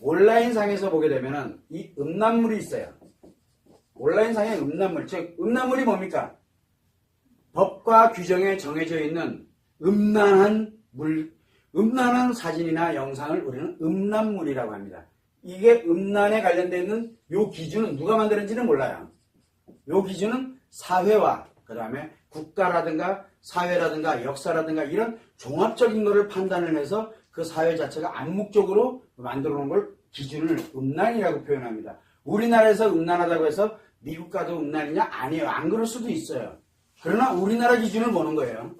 온라인상에서 보게 되면은 이 음란물이 있어요. 온라인상에 음란물, 즉 음란물이 뭡니까? 법과 규정에 정해져 있는 음란한 사진이나 영상을 우리는 음란물이라고 합니다. 이게 음란에 관련되어 있는 요 기준은 누가 만들었는지는 몰라요. 요 기준은 사회와 그 다음에 국가라든가 사회라든가 역사라든가 이런 종합적인 것을 판단을 해서 그 사회 자체가 암묵적으로 만들어 놓은 걸 기준을 음란이라고 표현합니다. 우리나라에서 음란하다고 해서 미국 가도 음란이냐? 아니에요. 안 그럴 수도 있어요. 그러나 우리나라 기준을 보는 거예요.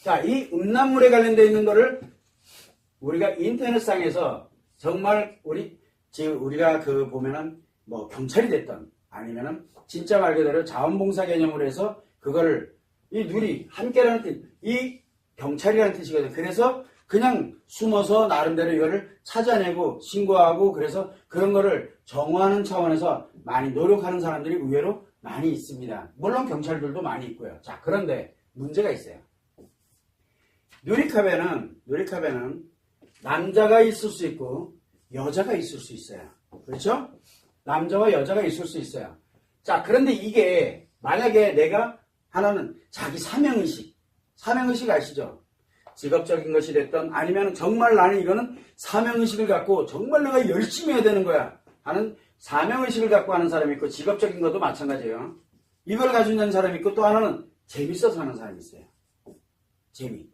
자, 이 음란물에 관련되어 있는 거를 우리가 인터넷상에서 정말 우리가 보면은 뭐 경찰이 됐던 아니면은 진짜 말 그대로 자원봉사 개념으로 해서 그거를 함께라는 뜻, 이 경찰이라는 뜻이거든요. 그래서 그냥 숨어서 나름대로 이거를 찾아내고 신고하고 그래서 그런 거를 정화하는 차원에서 많이 노력하는 사람들이 의외로 많이 있습니다. 물론 경찰들도 많이 있고요. 자, 그런데 문제가 있어요. 누리카베는 남자가 있을 수 있고 여자가 있을 수 있어요. 그렇죠? 남자와 여자가 있을 수 있어요. 자, 그런데 이게 만약에 내가 하나는 자기 사명의식 아시죠? 직업적인 것이 됐던 아니면 정말 나는 이거는 사명의식을 갖고 정말 내가 열심히 해야 되는 거야 하는 사명의식을 갖고 하는 사람이 있고 직업적인 것도 마찬가지예요. 이걸 가지고 있는 사람이 있고 또 하나는 재밌어서 하는 사람이 있어요. 재미.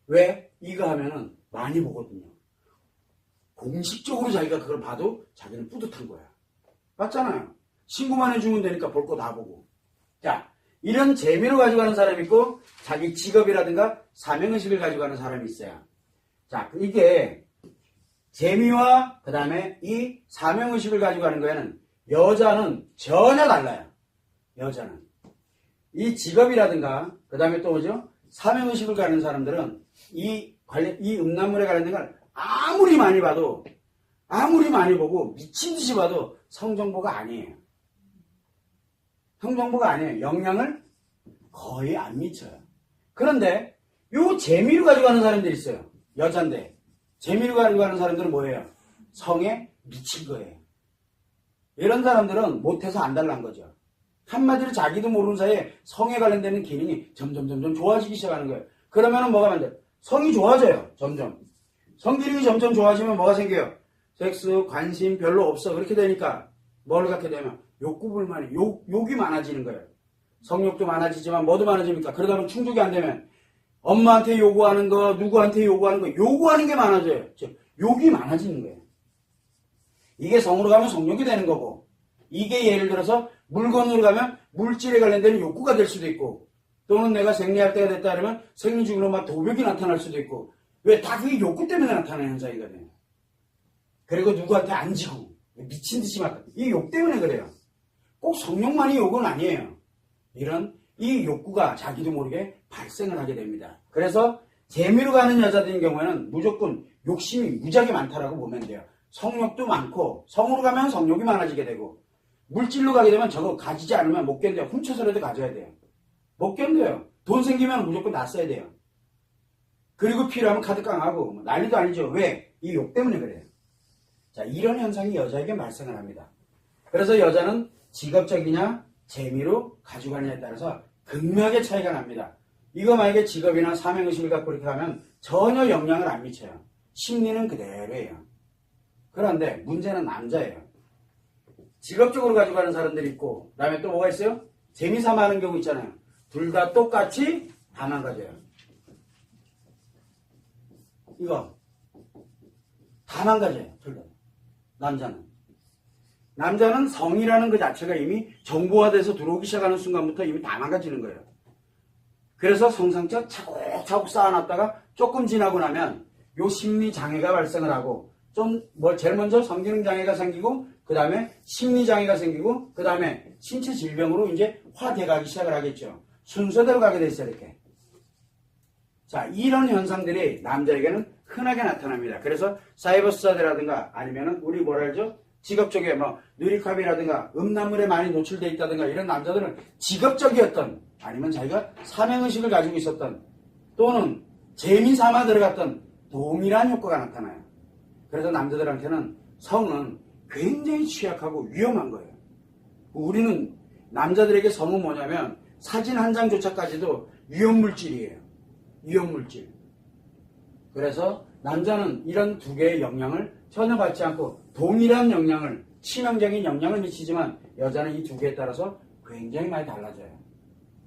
왜? 이거 하면은 많이 보거든요. 공식적으로 자기가 그걸 봐도 자기는 뿌듯한 거야. 맞잖아요. 신고만 해주면 되니까 볼 거 다 보고. 자, 이런 재미로 가지고 가는 사람이 있고 자기 직업이라든가 사명의식을 가지고 가는 사람이 있어요. 자, 이게 재미와 그 다음에 이 사명의식을 가지고 가는 거에는 여자는 전혀 달라요. 여자는. 이 직업이라든가 그 다음에 또 뭐죠? 사명의식을 가는 사람들은 이 음란물에 관련된 걸 아무리 많이 보고 미친 듯이 봐도 성정보가 아니에요. 성정보가 아니에요. 영향을 거의 안 미쳐요. 그런데 요 재미로 가지고 가는 사람들이 있어요. 여잔데 재미로 가지고 가는 사람들은 뭐예요? 성에 미친 거예요. 이런 사람들은 못해서 안 달란 거죠. 한마디로 자기도 모르는 사이에 성에 관련되는 기능이 점점 좋아지기 시작하는 거예요. 그러면은 뭐가 만들어요? 성이 좋아져요. 점점. 성 기능이 점점 좋아지면 뭐가 생겨요? 섹스, 관심 별로 없어. 그렇게 되니까 뭘 갖게 되면 욕구불만이, 욕이 많아지는 거예요. 성욕도 많아지지만 뭐도 많아집니까? 그러다 보면 충족이 안 되면 엄마한테 요구하는 거, 누구한테 요구하는 거, 요구하는 게 많아져요. 즉, 욕이 많아지는 거예요. 이게 성으로 가면 성욕이 되는 거고, 이게 예를 들어서 물건으로 가면 물질에 관련된 욕구가 될 수도 있고, 또는 내가 생리할 때가 됐다 그러면 생리 중으로 막 도벽이 나타날 수도 있고, 왜 다 그게 욕구 때문에 나타나는 현상이거든요. 그리고 누구한테 안 지고, 미친 듯이 막, 이 욕 때문에 그래요. 꼭 성욕만이 욕은 아니에요. 이런 이 욕구가 자기도 모르게 발생을 하게 됩니다. 그래서 재미로 가는 여자들인 경우에는 무조건 욕심이 무지하게 많다라고 보면 돼요. 성욕도 많고 성으로 가면 성욕이 많아지게 되고 물질로 가게 되면 저거 가지지 않으면 못 견뎌요. 훔쳐서라도 가져야 돼요. 못 견뎌요. 돈 생기면 무조건 놨어야 돼요. 그리고 필요하면 카드 깡하고 난리도 아니죠. 왜? 이 욕 때문에 그래요. 자, 이런 현상이 여자에게 발생을 합니다. 그래서 여자는 직업적이냐 재미로 가지고 가느냐에 따라서 극명하게 차이가 납니다. 이거 만약에 직업이나 사명의식을 갖고 이렇게 하면 전혀 영향을 안 미쳐요. 심리는 그대로예요. 그런데 문제는 남자예요. 직업적으로 가지고 가는 사람들이 있고 그 다음에 또 뭐가 있어요? 재미삼아 하는 경우 있잖아요. 둘 다 똑같이 다 망가져요. 이거 다 망가져요. 둘 다. 남자는 성이라는 그 자체가 이미 정보화돼서 들어오기 시작하는 순간부터 이미 다 망가지는 거예요. 그래서 성상처 차곡차곡 쌓아놨다가 조금 지나고 나면 요 심리 장애가 발생을 하고 제일 먼저 성기능 장애가 생기고 그 다음에 심리 장애가 생기고 그 다음에 신체 질병으로 이제 화돼가기 시작을 하겠죠. 순서대로 가게 돼 있어요. 이렇게. 자, 이런 현상들이 남자에게는 흔하게 나타납니다. 그래서 사이버 수사대라든가 아니면은 우리 뭐라 하죠? 직업적에 누리캅이라든가 음란물에 많이 노출되어 있다든가 이런 남자들은 직업적이었던 아니면 자기가 사명의식을 가지고 있었던 또는 재미삼아 들어갔던 동일한 효과가 나타나요. 그래서 남자들한테는 성은 굉장히 취약하고 위험한 거예요. 우리는 남자들에게 성은 뭐냐면 사진 한 장조차까지도 위험물질이에요. 위험물질. 그래서 남자는 이런 두 개의 영향을 전혀 받지 않고 동일한 영향을, 치명적인 영향을 미치지만 여자는 이 두 개에 따라서 굉장히 많이 달라져요.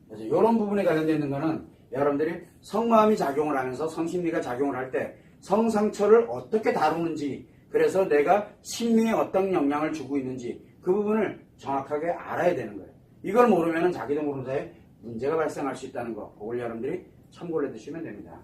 그래서 이런 부분에 관련되어 있는 거는 여러분들이 성마음이 작용을 하면서 성심리가 작용을 할 때 성상처를 어떻게 다루는지, 그래서 내가 심리에 어떤 영향을 주고 있는지 그 부분을 정확하게 알아야 되는 거예요. 이걸 모르면 자기도 모르는 사이에 문제가 발생할 수 있다는 거, 그걸 여러분들이 참고를 해두시면 됩니다.